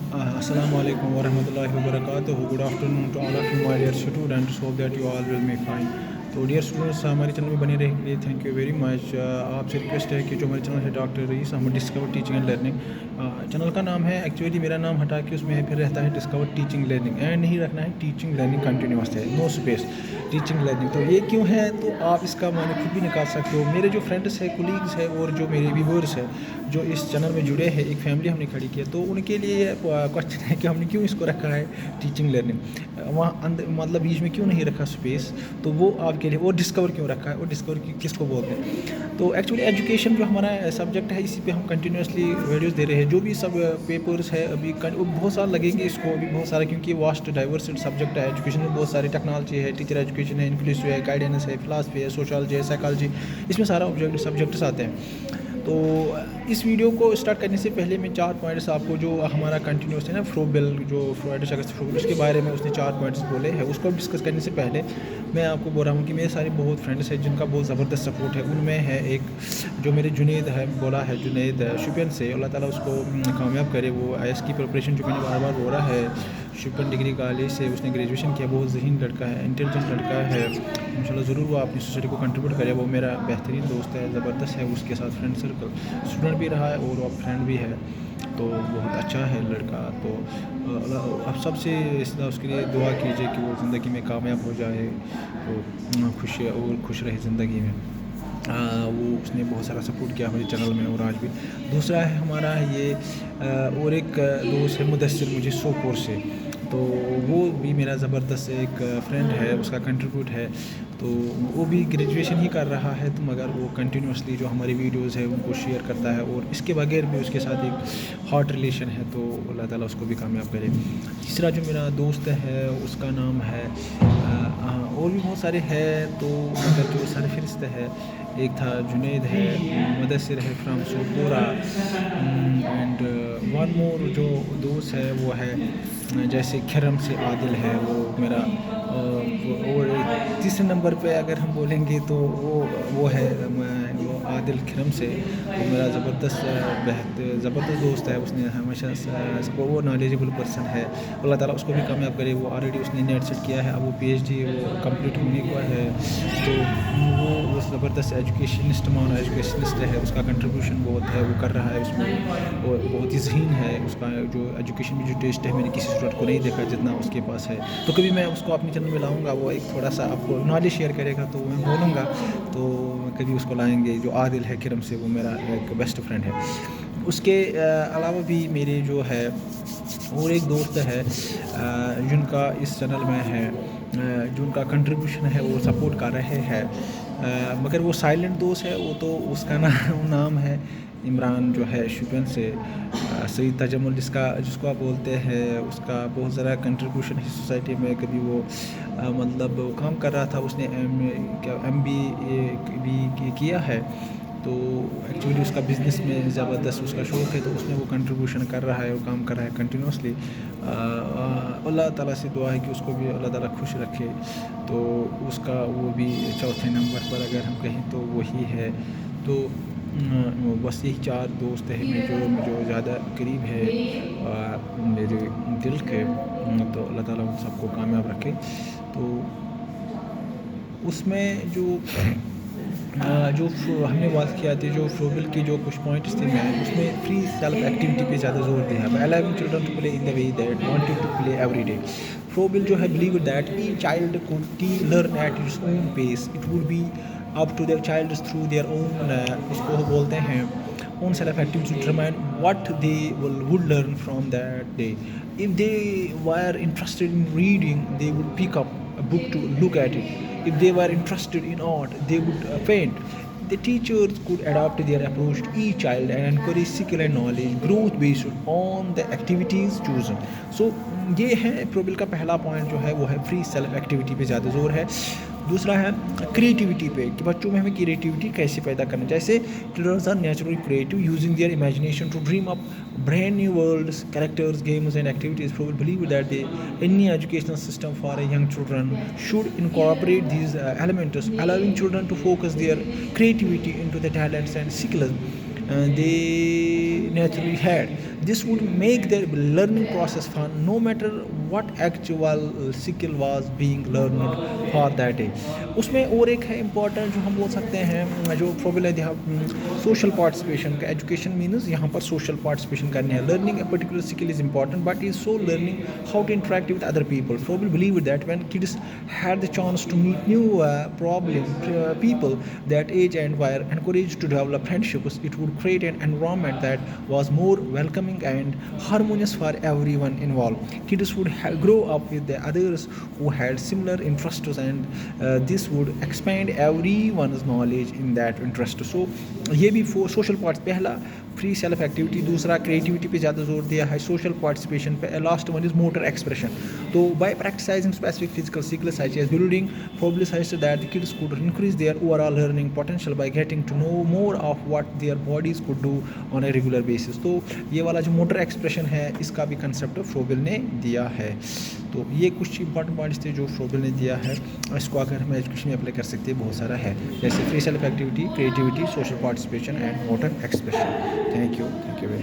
Assalamu alaikum wa rahmatullahi wa barakatuh. Good afternoon to all of you, my dear students. Hope that you all will be fine. तो dear students, हमारे channel में बने रहने के लिए thank you very much. आपसे request है कि जो हमारे चैनल है डॉक्टर रईस हम discover teaching and learning. Channel का नाम है, एक्चुअली मेरा नाम हटा के उसमें फिर रहता है डिस्कवर टीचिंग लर्निंग, एंड नहीं रखना है टीचिंग लर्निंग कंटिन्यूस है, नो स्पेस, टीचिंग लर्निंग. तो ये क्यों है, तो आप इसका माने खुद भी निकाल सकते हो. मेरे जो फ्रेंड्स है, कोलीग्स है और जो मेरे व्यूअर्स है जो इस चैनल में जुड़े हैं, एक फैमिली हमने खड़ी की है, तो उनके लिए क्वेश्चन है कि हमने क्यों इसको रखा है टीचिंग लर्निंग. वहाँ अंदर मतलब बीच में क्यों नहीं रखा स्पेस, तो वो आपके लिए. वो डिस्कवर क्यों रखा है, और डिस्कवर किसको बोलते हैं. तो एक्चुअली एजुकेशन जो हमारा सब्जेक्ट है, इसी पे हम कंटिन्यूसली वीडियोस दे रहे हैं. जो भी सब पेपर्स है अभी बहुत सारा लगेंगे इसको, अभी बहुत सारा, क्योंकि वास्ट डाइवर्स सब्जेक्ट है. एजुकेशन में बहुत सारी टेक्नोलॉजी है, टीचर एजुकेशन है, इंग्लिश है, गाइडेंस है, फिलासफी है, सोशलॉजी है, साइकोलॉजी, इसमें सारा सब्जेक्ट्स आते हैं. तो इस वीडियो को स्टार्ट करने से पहले मैं 4 पॉइंट्स आपको, जो हमारा कंटिन्यूस है ना फ्रोबेल, जो फ्रॉइडिश अगस्त फ्रोबेल, उसके बारे में उसने 4 पॉइंट्स बोले हैं. उसको डिस्कस करने से पहले मैं आपको बोल रहा हूँ कि मेरे सारे बहुत फ्रेंड्स हैं जिनका बहुत ज़बरदस्त सपोर्ट है. उनमें है एक जो मेरे जुनैद है, बोला है जुनैद शुपियन से, अल्लाह ताला उसको कामयाब करे. वो IAS की प्रिपरेशन जो मैंने बार बार बोला है, शुपियन डिग्री कॉलेज से उसने ग्रेजुएशन किया. बहुत ज़हीन लड़का है, इंटेलिजेंट लड़का है. इंशाल्लाह ज़रूर वो अपनी सोसाइटी को कंट्रीब्यूट करे. वो मेरा बेहतरीन दोस्त है, ज़बरदस्त है. उसके साथ फ्रेंड सर्कल, स्टूडेंट भी रहा है और अब फ्रेंड भी है, तो बहुत अच्छा है लड़का. तो अब सबसे उसके लिए दुआ कीजिए कि वो ज़िंदगी में कामयाब हो जाए, तो खुश रहे ज़िंदगी में. वो उसने बहुत सारा सपोर्ट किया मुझे चैनल में, और आज भी. दूसरा है हमारा ये और एक दोस्त है मुदस्सिर, मुझे सोपोर से, तो वो भी मेरा ज़बरदस्त एक फ्रेंड है, उसका कंट्रीब्यूट है. तो वो भी ग्रेजुएशन ही कर रहा है, तो मगर वो कंटिन्यूसली जो हमारी वीडियोस है उनको शेयर करता है, और इसके बगैर भी उसके साथ एक हॉट रिलेशन है, तो अल्लाह ताला उसको भी कामयाब करे. तीसरा जो मेरा दोस्त है उसका नाम है और भी बहुत सारे हैं, तो मगर जो सरफहरिस्त है, एक था जुनैद है, मुदस्सिर है फ्राम सोपोरा, एंड वन मोर जो दोस्त है वो है जैसे खरम से आदिल है, वो मेरा. और तीसरे नंबर पे अगर हम बोलेंगे तो वो है वो आदिल खरम से, वो मेरा ज़बरदस्त दोस्त है. उसने हमेशा वो नॉलेजेबल पर्सन है. अल्लाह ताला उसको भी कामयाब करे. वो ऑलरेडी उसने नेट सेट किया है, अब वो PhD वो कंप्लीट होने को है. तो वो ज़बरदस्त एजुकेशनिस्ट है. उसका कंट्रीब्यूशन बहुत है, वो कर रहा है उसमें, और बहुत ही ज़हीन है. उसका जो एजुकेशन में जो टेस्ट है, मैंने किसी स्टूडेंट को नहीं देखा जितना उसके पास है. तो कभी मैं उसको अपने चैनल में लाऊंगा, वो एक थोड़ा सा आपको नॉलेज शेयर करेगा, तो मैं बोलूँगा, तो कभी उसको लाएंगे. जो आदिल है किरम से, वो मेरा एक बेस्ट फ्रेंड है. उसके अलावा भी मेरे जो है और एक दोस्त है जिनका इस चैनल में है, जिनका कंट्रीब्यूशन है, वो सपोर्ट कर रहे हैं, मगर वो साइलेंट दोस्त है. वो तो उसका नाम है इमरान, जो है शुपियन से. सईद तजमुल जिसको आप बोलते हैं, उसका बहुत ज़्यादा कंट्रीब्यूशन है सोसाइटी में. कभी वो मतलब वो काम कर रहा था, उसने MBA भी किया है, तो एक्चुअली उसका बिज़नेस में ज़बरदस्त उसका शौक़ है, तो उसने वो कंट्रीब्यूशन कर रहा है, वो काम कर रहा है कंटिन्यूसली. अल्लाह ताला से दुआ है कि उसको भी अल्लाह ताला खुश रखे. तो उसका वो भी चौथे नंबर पर अगर हम कहें तो वही है. तो बस यही 4 दोस्त हैं जो ज़्यादा करीब है मेरे दिल के. तो अल्लाह ताला उन सबको कामयाब रखे. तो उसमें जो हमने बात किया थी, जो फ्रोबेल की जो कुछ पॉइंट्स थे, मैं उसमें फ्री सेल्फ एक्टिविटी पे ज़्यादा जोर दिया है. Allowing children to play in the way that wanted to play every day. Froebel जो है believe that each child could learn at its own pace. It would be up to their child through their own उसको बोलते हैं own self activity to determine what they would learn from that day. If they were interested in reading, they would pick up a book to look at it. If they were interested in art, they would paint. The teachers could adapt their approach to each child and encourage skill and knowledge growth based on the activities chosen. So ये है Froebel का पहला point जो है, वो है free self activity पे ज़्यादा जोर है. दूसरा है क्रिएटिविटी पे, कि बच्चों में हमें क्रिएटिविटी कैसे पैदा करना. जैसे childrens are naturally creative using their imagination to dream up brand new worlds, characters, games and activities. Probably believe that any educational system for young children should incorporate these elements, allowing children to focus their creativity into the talents and skills they naturally had. This would make their learning process fun no matter what actual skill was being learned for that day. उसमें और एक है important जो हम बोल सकते हैं जो प्रोबेबल है सोशल पार्टिसिपेशन का. एजुकेशन मीन्स यहाँ पर सोशल पार्टिसिपेशन करनी है. Learning a particular skill is important but is so learning how to interact with other people. Probably believe that when kids had the chance to meet new people that age and were encouraged to develop friendships, it would create an environment that was more welcoming and harmonious for everyone involved. Kids would grow up with the others who had similar interests and this would expand everyone's knowledge in that interest. So ये भी social part पहला free self activity, दूसरा creativity पे ज़्यादा जोर दिया है, social participation पे, last one is motor expression. तो by practising specific physical skills such as building probably suggested that the kids could increase their overall learning potential by getting to know more of what their bodies could do on a regular basis. तो ये वाला जो motor expression है इसका भी concept Froebel ने दिया है. तो ये कुछ इंपॉर्टेंट पॉइंट्स थे जो फ्रोबेल ने दिया है. इसको अगर हम एजुकेशन में अप्लाई कर सकते हैं बहुत सारा है, जैसे free self activity, creativity, social participation and motor expression. Thank you very